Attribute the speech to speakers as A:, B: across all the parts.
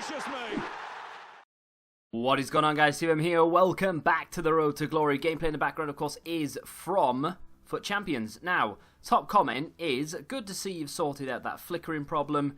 A: gracious me!
B: What is going on, guys? CM here. Welcome back to the Road to Glory. Gameplay in the background, of course, is from Foot Champions. Now, top comment is, good to see you've sorted out that flickering problem.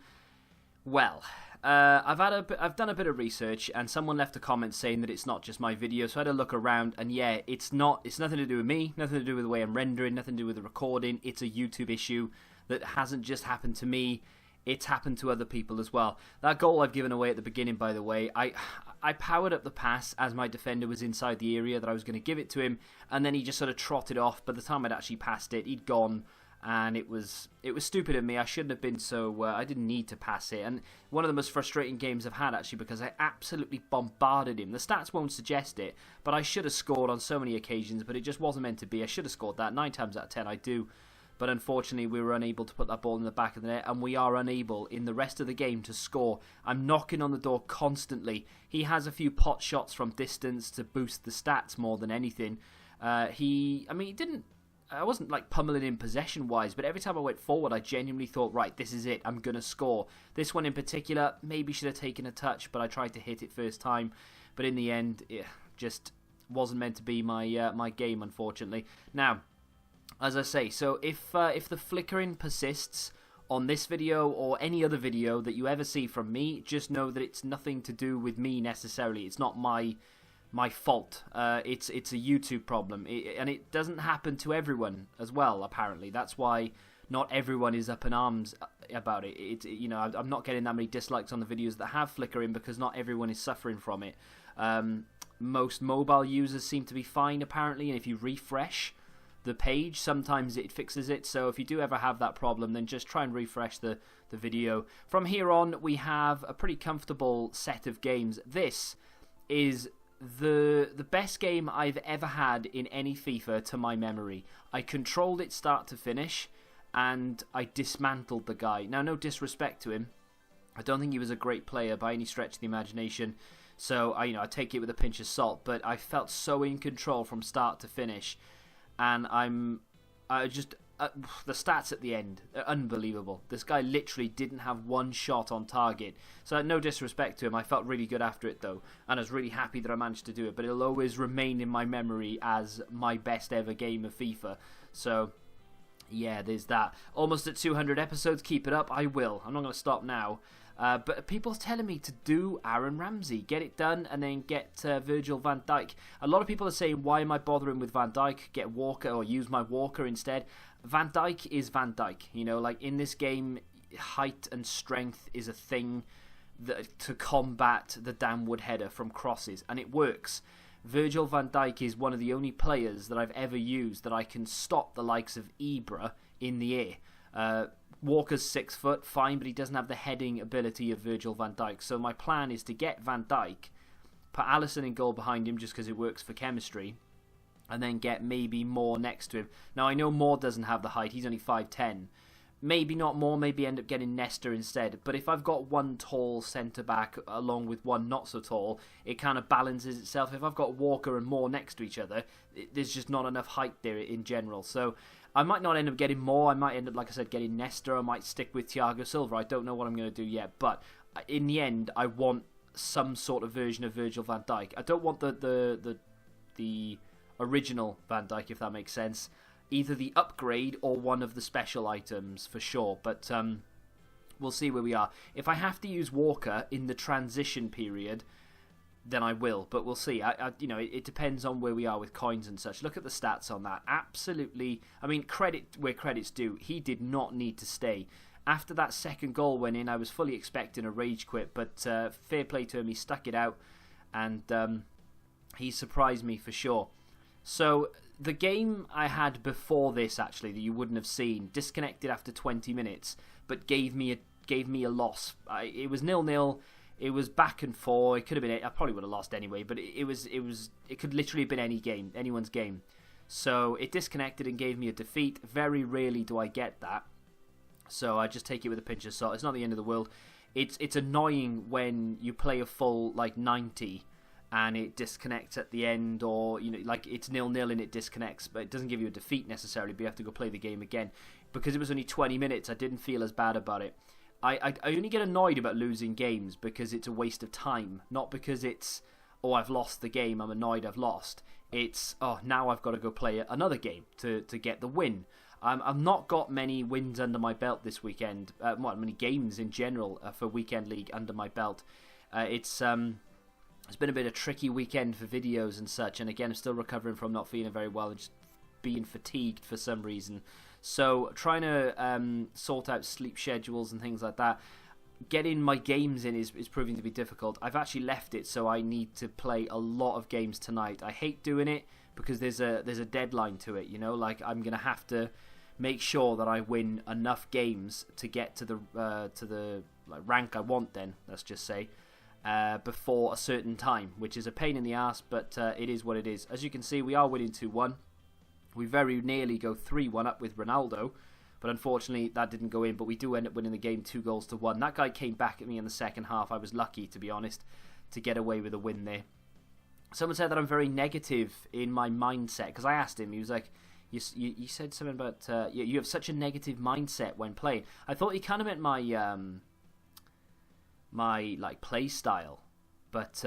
B: Well, I've done a bit of research, and someone left a comment saying that it's not just my video, so I had a look around, and yeah, it's nothing to do with me, nothing to do with the way I'm rendering, nothing to do with the recording. It's a YouTube issue that hasn't just happened to me. It's happened to other people as well. That goal I've given away at the beginning, by the way, I powered up the pass as my defender was inside the area that I was going to give it to him, and then he just sort of trotted off. By the time I'd actually passed it, he'd gone, and it was stupid of me. I shouldn't have been so. I didn't need to pass it, and one of the most frustrating games I've had, actually, because I absolutely bombarded him. The stats won't suggest it, but I should have scored on so many occasions, but it just wasn't meant to be. I should have scored that 9 times out of 10. I do. But unfortunately, we were unable to put that ball in the back of the net, and we are unable in the rest of the game to score. I'm knocking on the door constantly. He has a few pot shots from distance to boost the stats more than anything. He didn't. I wasn't like pummeling him possession-wise, but every time I went forward, I genuinely thought, right, this is it. I'm gonna score. This one in particular, maybe should have taken a touch, but I tried to hit it first time. But in the end, it just wasn't meant to be my game, unfortunately. Now, as I say, so if the flickering persists on this video or any other video that you ever see from me, just know that it's nothing to do with me necessarily. It's not my fault. It's a YouTube problem, and it doesn't happen to everyone as well. Apparently, that's why not everyone is up in arms about it. I'm not getting that many dislikes on the videos that have flickering because not everyone is suffering from it. Most mobile users seem to be fine apparently, and if you refresh the page, sometimes it fixes it. So if you do ever have that problem, then just try and refresh the video. From here on, we have a pretty comfortable set of games. This is the best game I've ever had in any FIFA to my memory. I controlled it start to finish, and I dismantled the guy. Now, no disrespect to him, I don't think he was a great player by any stretch of the imagination, so I take it with a pinch of salt, but I felt so in control from start to finish. And the stats at the end are unbelievable. This guy literally didn't have one shot on target. So no disrespect to him, I felt really good after it though, and I was really happy that I managed to do it. But it'll always remain in my memory as my best ever game of FIFA. So yeah, there's that. Almost at 200 episodes. Keep it up. I will. I'm not going to stop now. But people are telling me to do Aaron Ramsey. Get it done and then get Virgil van Dijk. A lot of people are saying, why am I bothering with Van Dijk? Get Walker or use my Walker instead. Van Dijk is Van Dijk. Like in this game, height and strength is a thing to combat the downward header from crosses. And it works. Virgil van Dijk is one of the only players that I've ever used that I can stop the likes of Ibra in the air. Walker's 6 foot, fine, but he doesn't have the heading ability of Virgil van Dijk. So my plan is to get Van Dijk, put Alisson in goal behind him just because it works for chemistry, and then get maybe Moore next to him. Now, I know Moore doesn't have the height. He's only 5'10". Maybe not Moore, maybe end up getting Nesta instead. But if I've got one tall centre-back along with one not so tall, it kind of balances itself. If I've got Walker and Moore next to each other, there's just not enough height there in general. So I might not end up getting Moore. I might end up, like I said, getting Nesta. I might stick with Thiago Silva. I don't know what I'm going to do yet. But in the end, I want some sort of version of Virgil van Dijk. I don't want the original Van Dijk, if that makes sense. Either the upgrade or one of the special items for sure. But we'll see where we are. If I have to use Walker in the transition period, then I will. But we'll see. It depends on where we are with coins and such. Look at the stats on that. Absolutely. I mean, credit where credit's due. He did not need to stay. After that second goal went in, I was fully expecting a rage quit. But fair play to him. He stuck it out. And he surprised me for sure. So the game I had before this, actually, that you wouldn't have seen, disconnected after 20 minutes, but gave me a loss. It was 0-0. It was back and forth. It could have been. I probably would have lost anyway, but it could literally have been anyone's game. So it disconnected and gave me a defeat. Very rarely do I get that. So I just take it with a pinch of salt. It's not the end of the world. It's annoying when you play a full 90 and it disconnects at the end, or it's 0-0 and it disconnects, but it doesn't give you a defeat necessarily, but you have to go play the game again. Because it was only 20 minutes, I didn't feel as bad about it. I only get annoyed about losing games because it's a waste of time, not because it's, oh, I've lost the game, I'm annoyed I've lost. It's, oh, now I've got to go play another game to get the win. I've not got many wins under my belt this weekend, many games in general for Weekend League under my belt. It's been a bit of a tricky weekend for videos and such, and again, I'm still recovering from not feeling very well and just being fatigued for some reason. So trying to sort out sleep schedules and things like that. Getting my games in is proving to be difficult. I've actually left it, so I need to play a lot of games tonight. I hate doing it because there's a deadline to it. You know, like I'm gonna have to make sure that I win enough games to get to the like, rank I want. Then let's just say before a certain time, which is a pain in the ass, but it is what it is. As you can see, we are winning 2-1. We very nearly go 3-1 up with Ronaldo, but unfortunately that didn't go in, but we do end up winning the game 2-1. That guy came back at me in the second half. I was lucky, to be honest, to get away with a win there. Someone said that I'm very negative in my mindset, because I asked him, he was like, you said something about, you have such a negative mindset when playing. I thought he kind of meant my, my like play style, but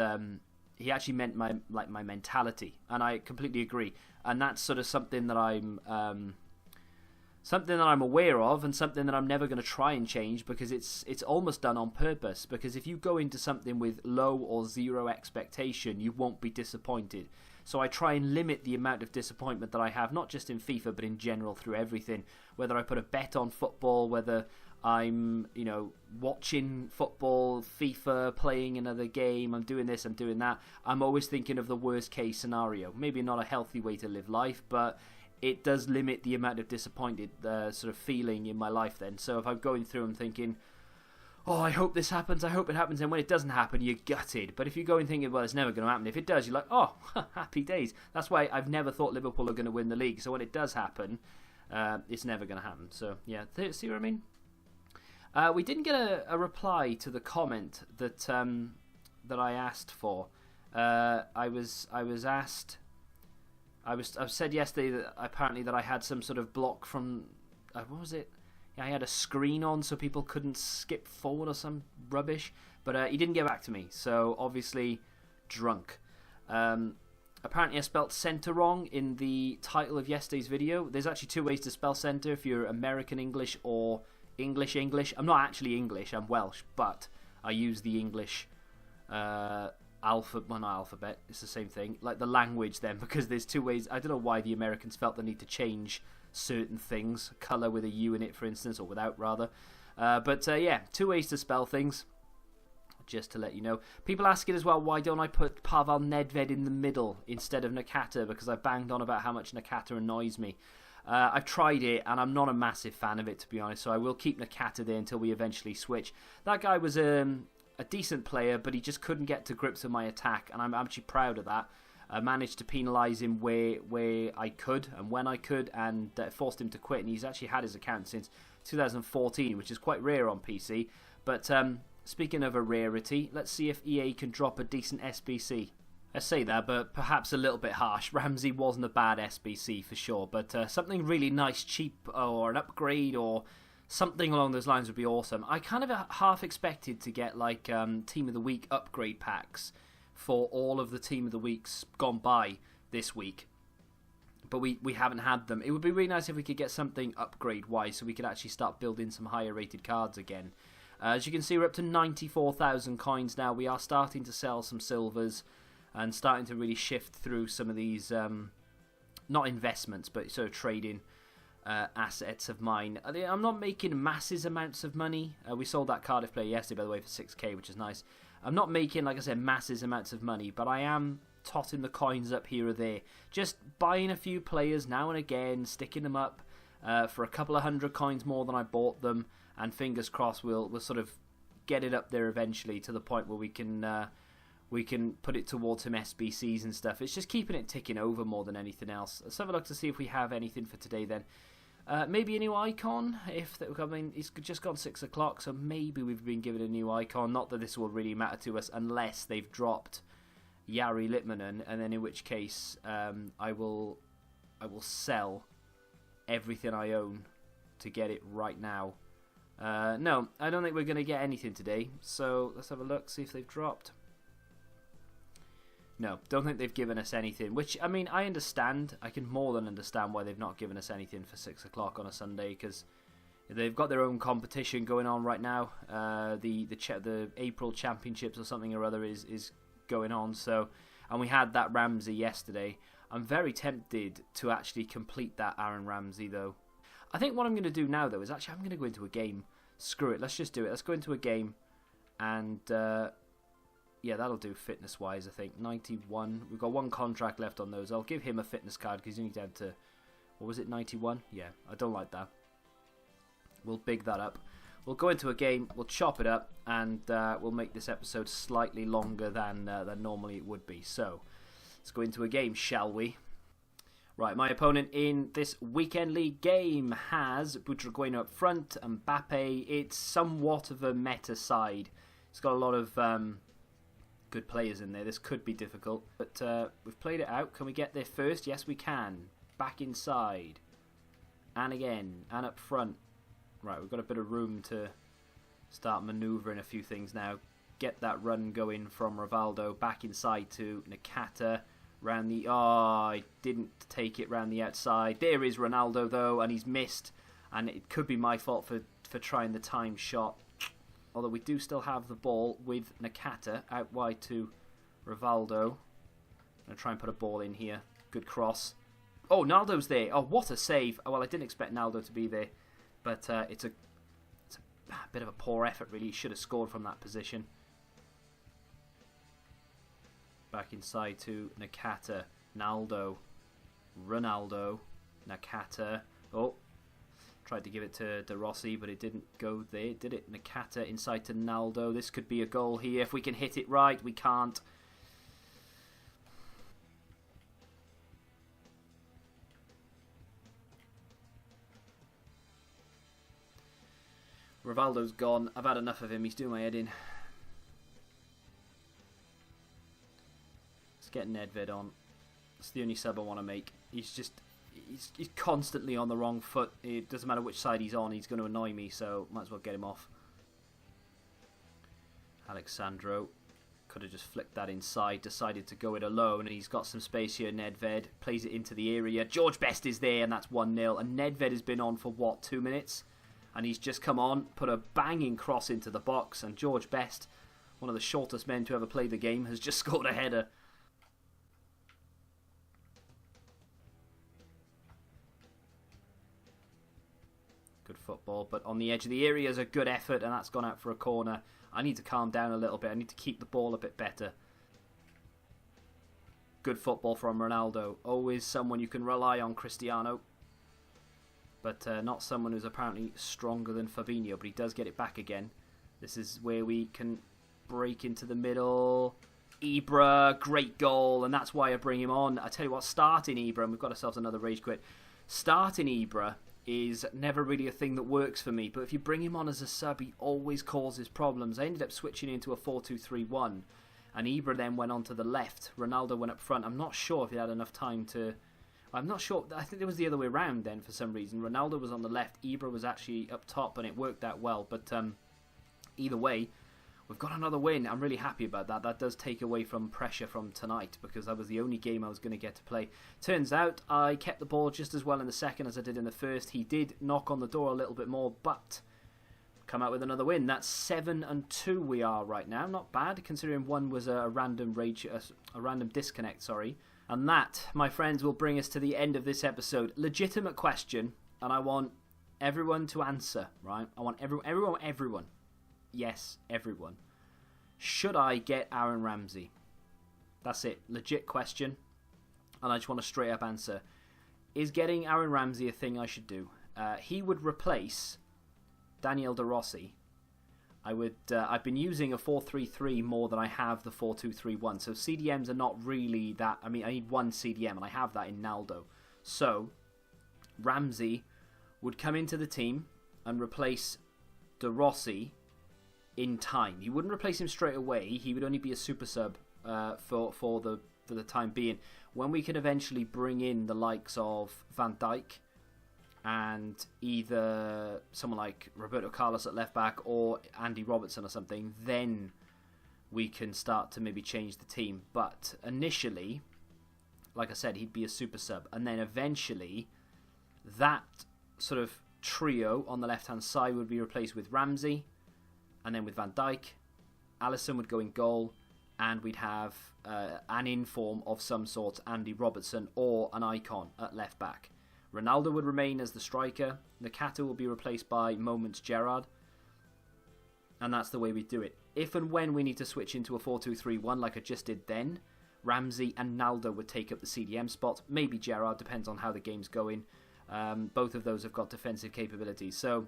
B: he actually meant my mentality, and I completely agree. And that's sort of something that I'm aware of, and something that I'm never going to try and change, because it's almost done on purpose. Because if you go into something with low or zero expectation, you won't be disappointed. So I try and limit the amount of disappointment that I have, not just in FIFA, but in general through everything. Whether I put a bet on football, whether I'm, watching football, FIFA, playing another game, I'm doing this, I'm doing that. I'm always thinking of the worst case scenario. Maybe not a healthy way to live life, but it does limit the amount of disappointed sort of feeling in my life then. So if I'm going through, I'm thinking, oh, I hope this happens, I hope it happens, and when it doesn't happen, you're gutted. But if you go in thinking, well, it's never going to happen, if it does, you're like, oh, happy days. That's why I've never thought Liverpool are going to win the league. So when it does happen, it's never going to happen. So yeah, see what I mean? We didn't get a reply to the comment that that I asked for. I was said yesterday that apparently that I had some sort of block from what was it? Yeah, I had a screen on so people couldn't skip forward or some rubbish. But he didn't get back to me, so obviously drunk. Apparently I spelt centre wrong in the title of yesterday's video. There's actually two ways to spell centre if you're American English or English. I'm not actually English, I'm Welsh, but I use the English not alphabet, it's the same thing, like the language then, because there's two ways. I don't know why the Americans felt the need to change certain things, colour with a U in it, for instance, or without, rather. But yeah, two ways to spell things, just to let you know. People asking as well, why don't I put Pavel Nedved in the middle instead of Nakata, because I banged on about how much Nakata annoys me. I've tried it, and I'm not a massive fan of it, to be honest, so I will keep Nakata there until we eventually switch. That guy was a decent player, but he just couldn't get to grips with my attack, and I'm actually proud of that. I managed to penalise him where I could and when I could, and forced him to quit, and he's actually had his account since 2014, which is quite rare on PC. But speaking of a rarity, let's see if EA can drop a decent SBC. I say that, but perhaps a little bit harsh. Ramsey wasn't a bad SBC for sure, but something really nice, cheap, or an upgrade, or something along those lines would be awesome. I kind of half expected to get like Team of the Week upgrade packs for all of the Team of the Weeks gone by this week, but we haven't had them. It would be really nice if we could get something upgrade-wise so we could actually start building some higher-rated cards again. As you can see, we're up to 94,000 coins now. We are starting to sell some silvers and starting to really shift through some of these, not investments, but sort of trading assets of mine. I'm not making massive amounts of money. We sold that Cardiff player yesterday, by the way, for 6k, which is nice. I'm not making, like I said, massive amounts of money, but I am totting the coins up here or there. Just buying a few players now and again, sticking them up for a couple of 100 coins more than I bought them, and fingers crossed we'll sort of get it up there eventually to the point where we can put it towards some SBCs and stuff. It's just keeping it ticking over more than anything else. Let's have a look to see if we have anything for today then. Maybe a new icon. I mean, it's just gone 6 o'clock, so maybe we've been given a new icon. Not that this will really matter to us unless they've dropped Jari Litmanen, and then in which case I will sell everything I own to get it right now. No, I don't think we're going to get anything today. So let's have a look, see if they've dropped. No, don't think they've given us anything. Which, I mean, I understand. I can more than understand why they've not given us anything for 6 o'clock on a Sunday, because they've got their own competition going on right now. The April Championships or something or other is going on. So, and we had that Ramsey yesterday. I'm very tempted to actually complete that Aaron Ramsey, though. I think what I'm going to do now, though, is actually I'm going to go into a game. Screw it, let's just do it. Let's go into a game, and yeah, that'll do fitness-wise, I think. 91. We've got one contract left on those. I'll give him a fitness card because you need to have to... What was it, 91? Yeah, I don't like that. We'll big that up. We'll go into a game, we'll chop it up, and we'll make this episode slightly longer than normally it would be. So, let's go into a game, shall we? Right, my opponent in this weekend league game has Butragueno up front, Mbappe. It's somewhat of a meta side. It's got a lot of good players in there. This could be difficult, but we've played it out. Can we get there first? Yes, we can. Back inside. And again. And up front. Right, we've got a bit of room to start manoeuvring a few things now. Get that run going from Rivaldo. Back inside to Nakata. Round the... Oh, I didn't take it round the outside. There is Ronaldo, though, and he's missed. And it could be my fault for trying the time shot. Although we do still have the ball with Nakata out wide to Rivaldo. I'm going to try and put a ball in here. Good cross. Oh, Naldo's there. Oh, what a save. Oh, well, I didn't expect Naldo to be there. But it's a bit of a poor effort, really. He should have scored from that position. Back inside to Nakata. Naldo. Ronaldo. Nakata. Oh. Tried to give it to De Rossi, but it didn't go there, did it? Nakata inside to Naldo. This could be a goal here. If we can hit it right, we can't. Rivaldo's gone. I've had enough of him. He's doing my head in. Let's get Nedved on. It's the only sub I want to make. He's constantly on the wrong foot. It doesn't matter which side he's on. He's going to annoy me, so might as well get him off. Alexandro could have just flicked that inside. Decided to go it alone, and he's got some space here. Nedved plays it into the area. George Best is there, and that's 1-0. And Nedved has been on for, what, 2 minutes? And he's just come on, put a banging cross into the box, and George Best, one of the shortest men to ever play the game, has just scored a header. Good football, but on the edge of the area is a good effort, and that's gone out for a corner. I need to calm down a little bit. I need to keep the ball a bit better. Good football from Ronaldo. Always someone you can rely on, Cristiano. But not someone who's apparently stronger than Fabinho, but he does get it back again. This is where we can break into the middle. Ibra, great goal, and that's why I bring him on. I tell you what, starting Ibra, and we've got ourselves another rage quit. Starting Ibra is never really a thing that works for me, but if you bring him on as a sub, he always causes problems. I ended up switching into a 4-2-3-1, and Ibra then went on to the left. Ronaldo went up front. I'm not sure if he had enough time to... I'm not sure. I think it was the other way around then for some reason. Ronaldo was on the left. Ibra was actually up top, and it worked out well. But either way, we've got another win. I'm really happy about that. That does take away from pressure from tonight, because that was the only game I was going to get to play. Turns out I kept the ball just as well in the second as I did in the first. He did knock on the door a little bit more, but come out with another win. That's 7-2 we are right now. Not bad, considering one was a random disconnect, sorry. And that, my friends, will bring us to the end of this episode. Legitimate question, and I want everyone to answer, right? I want everyone. Yes, everyone. Should I get Aaron Ramsey? That's it. Legit question. And I just want a straight up answer. Is getting Aaron Ramsey a thing I should do? He would replace Daniel De Rossi. I've been using a 4-3-3 more than I have the 4-2-3-1. So CDMs are not really that. I mean, I need one CDM, and I have that in Naldo. So Ramsey would come into the team and replace De Rossi in time. He wouldn't replace him straight away. He would only be a super sub for the time being. When we can eventually bring in the likes of Van Dijk and either someone like Roberto Carlos at left back or Andy Robertson or something, then we can start to maybe change the team. But initially, like I said, he'd be a super sub, and then eventually that sort of trio on the left hand side would be replaced with Ramsey, and then with Van Dijk. Alisson would go in goal, and we'd have an inform of some sort, Andy Robertson, or an icon at left back. Ronaldo would remain as the striker. Nakata will be replaced by Moments Gerrard, and that's the way we do it. If and when we need to switch into a 4-2-3-1 like I just did then, Ramsey and Naldo would take up the CDM spot. Maybe Gerrard, depends on how the game's going. Both of those have got defensive capabilities. So,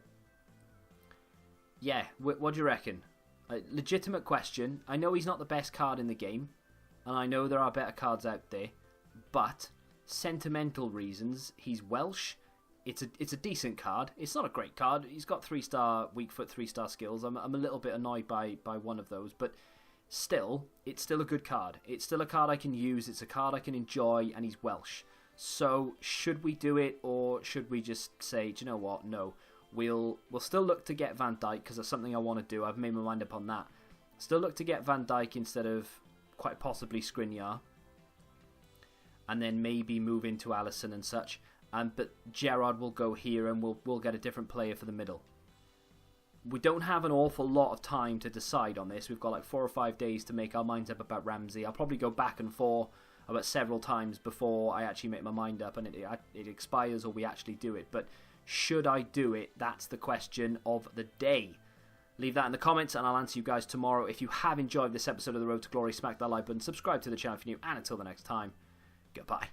B: yeah, what do you reckon? A legitimate question. I know he's not the best card in the game, and I know there are better cards out there, but sentimental reasons, he's Welsh. It's a decent card. It's not a great card. He's got 3-star weak foot, 3-star skills. I'm a little bit annoyed by one of those, but still, it's still a good card. It's still a card I can use. It's a card I can enjoy, and he's Welsh. So should we do it, or should we just say, do you know what? No, we'll still look to get Van Dijk because that's something I want to do. I've made my mind up on that. Still look to get Van Dijk instead of quite possibly Skriniar, and then maybe move into Alisson and such. But Gerrard will go here, and we'll get a different player for the middle. We don't have an awful lot of time to decide on this. We've got like 4 or 5 days to make our minds up about Ramsey. I'll probably go back and forth about several times before I actually make my mind up and it expires or we actually do it. But should I do it? That's the question of the day. Leave that in the comments and I'll answer you guys tomorrow. If you have enjoyed this episode of The Road to Glory, smack that like button, subscribe to the channel if you're new, and until the next time, goodbye.